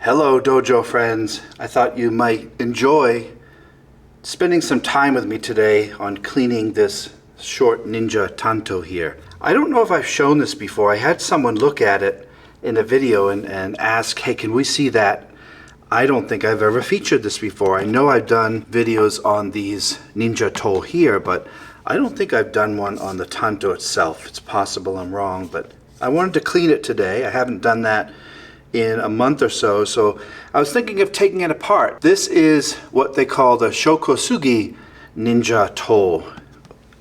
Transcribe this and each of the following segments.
Hello dojo friends, I thought you might enjoy spending some time with me today on cleaning this short ninja Tanto here. I don't know if I've shown this before. I had someone look at it in a video and ask, hey, can we see that? I don't think I've ever featured this before. I know I've done videos on these ninja toe here, but I don't think I've done one on the Tanto itself. It's possible I'm wrong, but I wanted to clean it today. I haven't done that in a month or so, so I was thinking of taking it apart. This is what they call the Sho Kosugi ninja toe.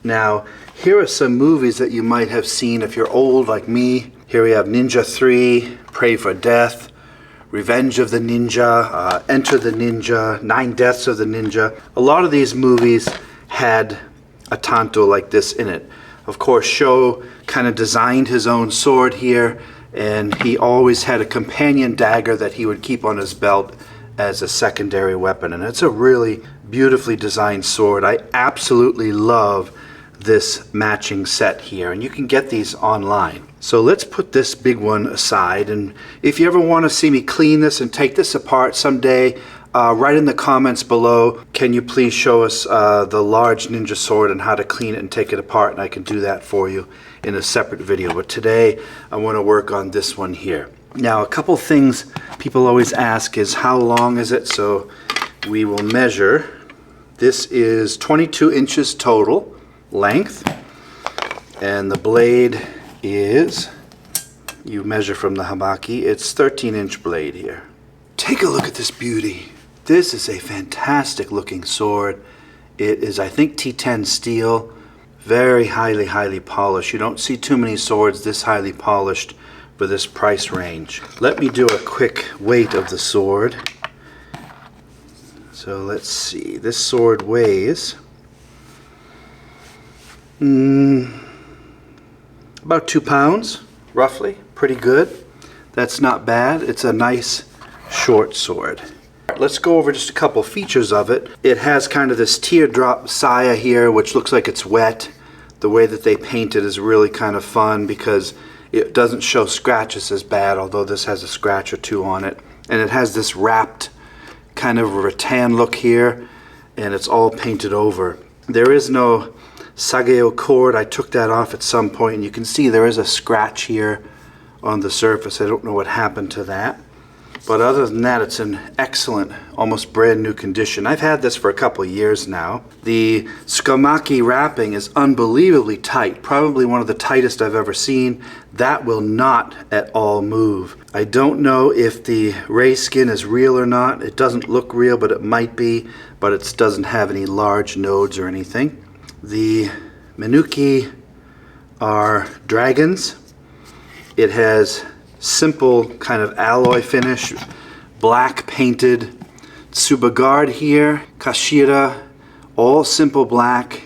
Now, here are some movies that you might have seen if you're old like me. Here we have Ninja 3, Pray for Death, Revenge of the Ninja, Enter the Ninja, 9 Deaths of the Ninja. A lot of these movies had a Tanto like this in it. Of course, Sho kind of designed his own sword here, and he always had a companion dagger that he would keep on his belt as a secondary weapon. And it's a really beautifully designed sword. I absolutely love this matching set here, and you can get these online. So let's put this big one aside, and if you ever want to see me clean this and take this apart someday, write in the comments below, can you please show us the large ninja sword and how to clean it and take it apart, and I can do that for you in a separate video. But today I want to work on this one here. Now, a couple things people always ask is how long is it? So we will measure. This is 22 inches total length, and the blade is, you measure from the habaki, it's 13-inch blade here. Take a look at this beauty. This is a fantastic looking sword. It is, I think, T10 steel, very highly polished. You don't see too many swords this highly polished for this price range. Let me do a quick weight of the sword. So let's see, this sword weighs about 2 pounds, roughly. Pretty good. That's not bad. It's a nice short sword. Let's go over just a couple features of it. It has kind of this teardrop saya here, which looks like it's wet. The way that they paint it is really kind of fun because it doesn't show scratches as bad, although this has a scratch or two on it. And it has this wrapped kind of rattan look here, and it's all painted over. There is no sageo cord. I took that off at some point, and you can see there is a scratch here on the surface. I don't know what happened to that. But other than that, it's in excellent, almost brand new condition. I've had this for a couple of years now. The skomaki wrapping is unbelievably tight, probably one of the tightest I've ever seen. That will not at all move. I don't know if the ray skin is real or not. It doesn't look real, but it might be, but it doesn't have any large nodes or anything. The menuki are dragons. It has simple kind of alloy finish, black painted tsubagard here, kashira, all simple black,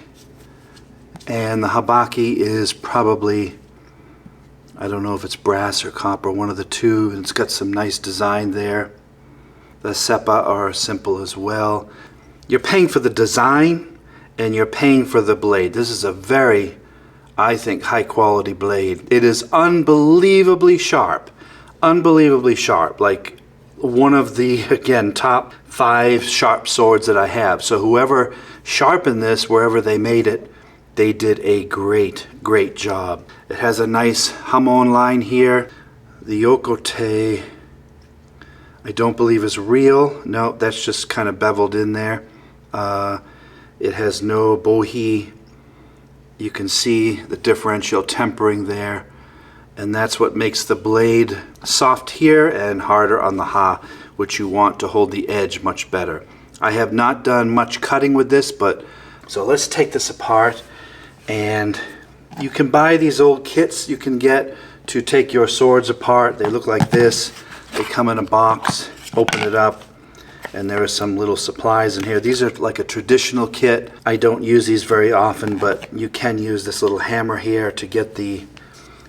and the habaki is probably, I don't know if it's brass or copper, one of the two, and it's got some nice design there. The seppa are simple as well. You're paying for the design and you're paying for the blade. This is a very, I think, high quality blade. It is unbelievably sharp, like one of the, again, top 5 sharp swords that I have. So whoever sharpened this, wherever they made it, they did a great job. It has a nice hamon line here. The yokote, I don't believe is real. No, that's just kind of beveled in there. It has no bohi. You can see the differential tempering there, and that's what makes the blade soft here and harder on the ha, which you want to hold the edge much better. I have not done much cutting with this, but so let's take this apart. And you can buy these old kits you can get to take your swords apart. They look like this. They come in a box. Open it up, and there are some little supplies in here. These are like a traditional kit. I don't use these very often, but you can use this little hammer here to get the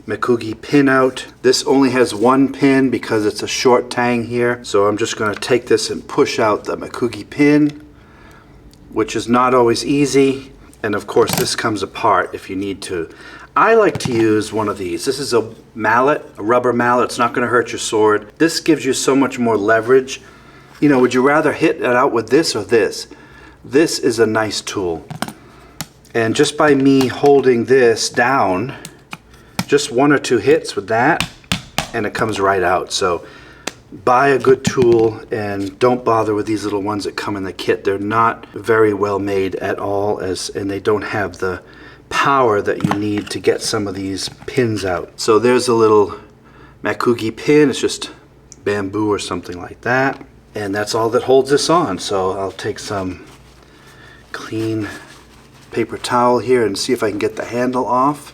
mekugi pin out. This only has one pin because it's a short tang here. So I'm just going to take this and push out the mekugi pin, which is not always easy. And of course this comes apart if you need to. I like to use one of these. This is a mallet, a rubber mallet. It's not going to hurt your sword. This gives you so much more leverage. You know, would you rather hit it out with this or this? This is a nice tool. And just by me holding this down, just 1 or 2 hits with that, and it comes right out. So buy a good tool and don't bother with these little ones that come in the kit. They're not very well made at all, and they don't have the power that you need to get some of these pins out. So there's a little Makugi pin. It's just bamboo or something like that. And that's all that holds this on. So I'll take some clean paper towel here and see if I can get the handle off.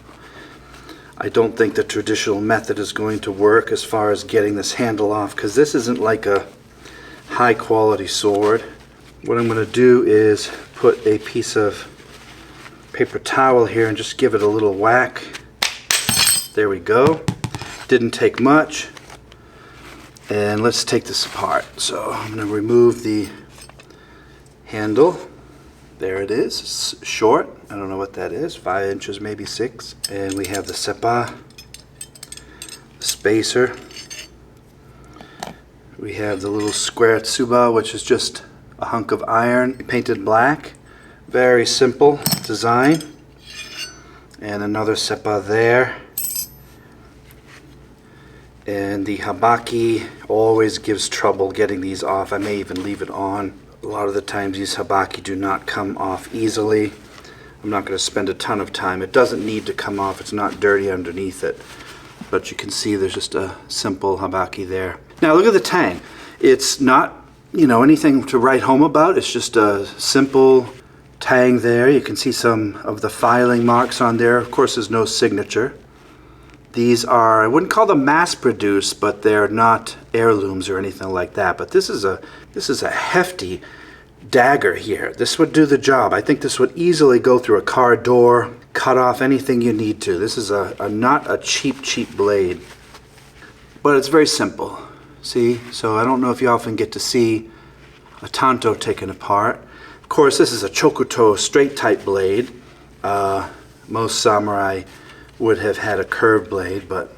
I don't think the traditional method is going to work as far as getting this handle off, because this isn't like a high quality sword. What I'm going to do is put a piece of paper towel here and just give it a little whack. There we go. Didn't take much. And let's take this apart. So I'm going to remove the handle. There it is. It's short. I don't know what that is. 5 inches, maybe 6. And we have the seppa, the spacer. We have the little square tsuba, which is just a hunk of iron painted black. Very simple design. And another seppa there. And the habaki always gives trouble getting these off. I may even leave it on. A lot of the times these habaki do not come off easily. I'm not going to spend a ton of time. It doesn't need to come off. It's not dirty underneath it. But you can see there's just a simple habaki there. Now look at the tang. It's not, you know, anything to write home about. It's just a simple tang there. You can see some of the filing marks on there. Of course, there's no signature. These are, I wouldn't call them mass-produced, but they're not heirlooms or anything like that. But this is a hefty dagger here. This would do the job. I think this would easily go through a car door, cut off anything you need to. This is not a cheap blade, but it's very simple. See? So I don't know if you often get to see a tanto taken apart. Of course, this is a chokuto straight type blade. Most samurai would have had a curved blade, but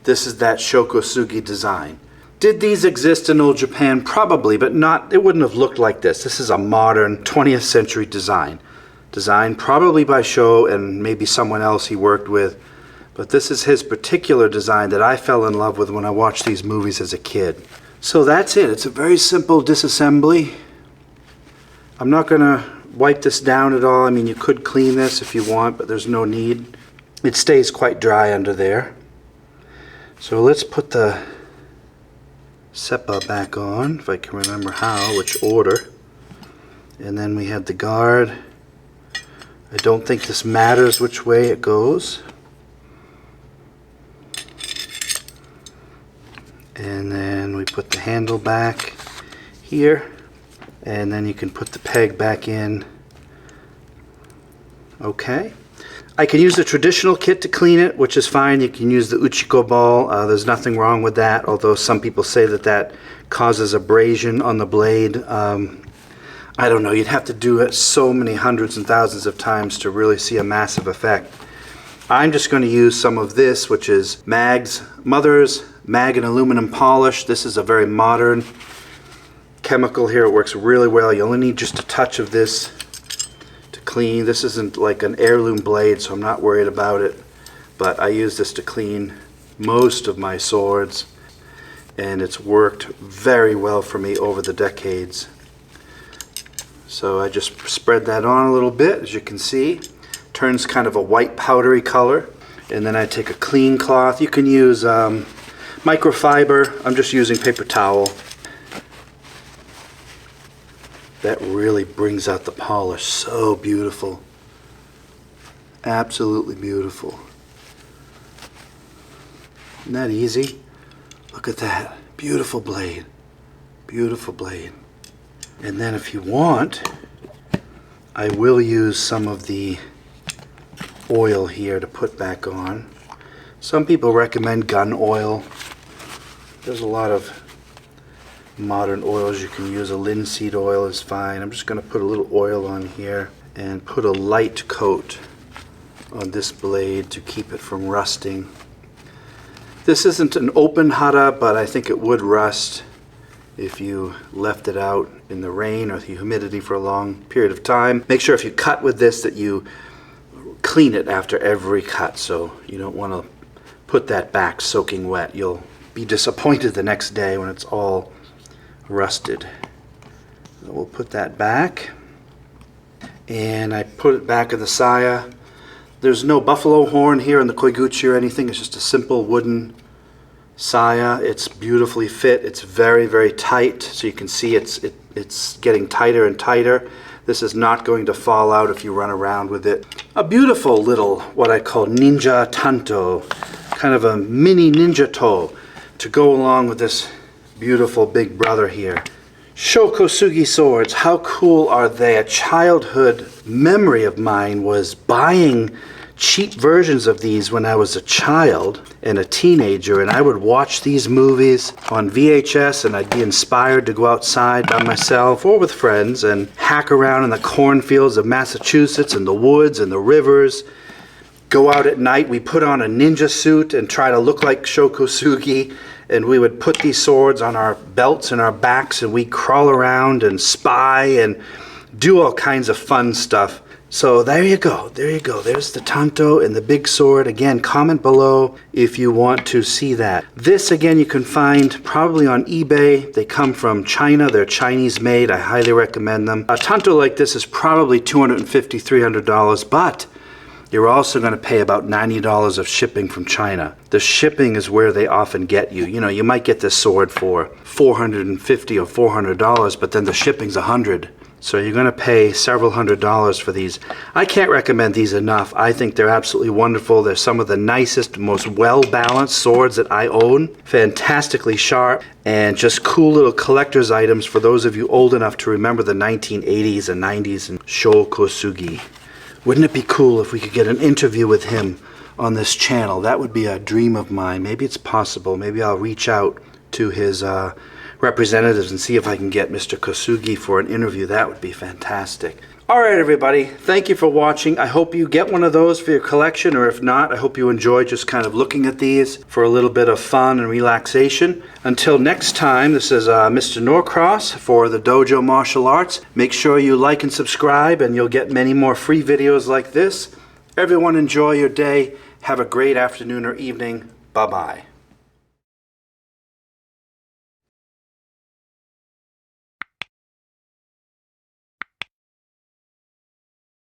this is that Sho Kosugi design. Did these exist in old Japan? Probably, but not, it wouldn't have looked like this. This is a modern 20th century design. Designed probably by Sho and maybe someone else he worked with, but this is his particular design that I fell in love with when I watched these movies as a kid. So that's it. It's a very simple disassembly. I'm not gonna wipe this down at all. I mean, you could clean this if you want, but there's no need. It stays quite dry under there. So let's put the seppa back on, if I can remember how, which order. And then we have the guard. I don't think this matters which way it goes. And then we put the handle back here. And then you can put the peg back in. Okay. I can use the traditional kit to clean it, which is fine. You can use the uchiko ball. There's nothing wrong with that, although some people say that that causes abrasion on the blade. I don't know. You'd have to do it so many hundreds and thousands of times to really see a massive effect. I'm just going to use some of this, which is Mother's mag and aluminum polish. This is a very modern chemical here. It works really well. You only need just a touch of this clean. This isn't like an heirloom blade, so I'm not worried about it, but I use this to clean most of my swords, and it's worked very well for me over the decades. So I just spread that on a little bit, as you can see. Turns kind of a white powdery color, and then I take a clean cloth. You can use microfiber. I'm just using paper towel. That really brings out the polish. So beautiful. Absolutely beautiful. Isn't that easy? Look at that. Beautiful blade. Beautiful blade. And then if you want, I will use some of the oil here to put back on. Some people recommend gun oil. There's a lot of modern oils you can use. A linseed oil is fine. I'm just going to put a little oil on here and put a light coat on this blade to keep it from rusting. This isn't an open hara, but I think it would rust if you left it out in the rain or the humidity for a long period of time. Make sure if you cut with this that you clean it after every cut, so you don't want to put that back soaking wet. You'll be disappointed the next day when it's all rusted. So we'll put that back, and I put it back in the saya. There's no buffalo horn here in the koiguchi or anything. It's just a simple wooden saya. It's beautifully fit. It's very, very tight, so you can see it's getting tighter and tighter. This is not going to fall out if you run around with it. A beautiful little, what I call ninja tanto, kind of a mini ninja toe to go along with this beautiful big brother here. Sho Kosugi swords, how cool are they? A childhood memory of mine was buying cheap versions of these when I was a child and a teenager, and I would watch these movies on VHS, and I'd be inspired to go outside by myself or with friends and hack around in the cornfields of Massachusetts and the woods and the rivers. Go out at night, we put on a ninja suit and try to look like Sho Kosugi, and we would put these swords on our belts and our backs, and we'd crawl around and spy and do all kinds of fun stuff. So there you go, there's the Tanto and the big sword. Again, comment below if you want to see that. This again you can find probably on eBay. They come from China, they're Chinese made, I highly recommend them. A Tanto like this is probably $250, $300, but you're also going to pay about $90 of shipping from China. The shipping is where they often get you. You know, you might get this sword for $450 or $400, but then the shipping's $100. So you're going to pay several $100s for these. I can't recommend these enough. I think they're absolutely wonderful. They're some of the nicest, most well-balanced swords that I own. Fantastically sharp and just cool little collector's items for those of you old enough to remember the 1980s and 90s and Sho Kosugi. Wouldn't it be cool if we could get an interview with him on this channel? That would be a dream of mine. Maybe it's possible. Maybe I'll reach out to his representatives and see if I can get Mr. Kosugi for an interview. That would be fantastic. All right, everybody. Thank you for watching. I hope you get one of those for your collection, or if not, I hope you enjoy just kind of looking at these for a little bit of fun and relaxation. Until next time, this is Mr. Norcross for the Dojo Martial Arts. Make sure you like and subscribe, and you'll get many more free videos like this. Everyone enjoy your day. Have a great afternoon or evening. Bye-bye.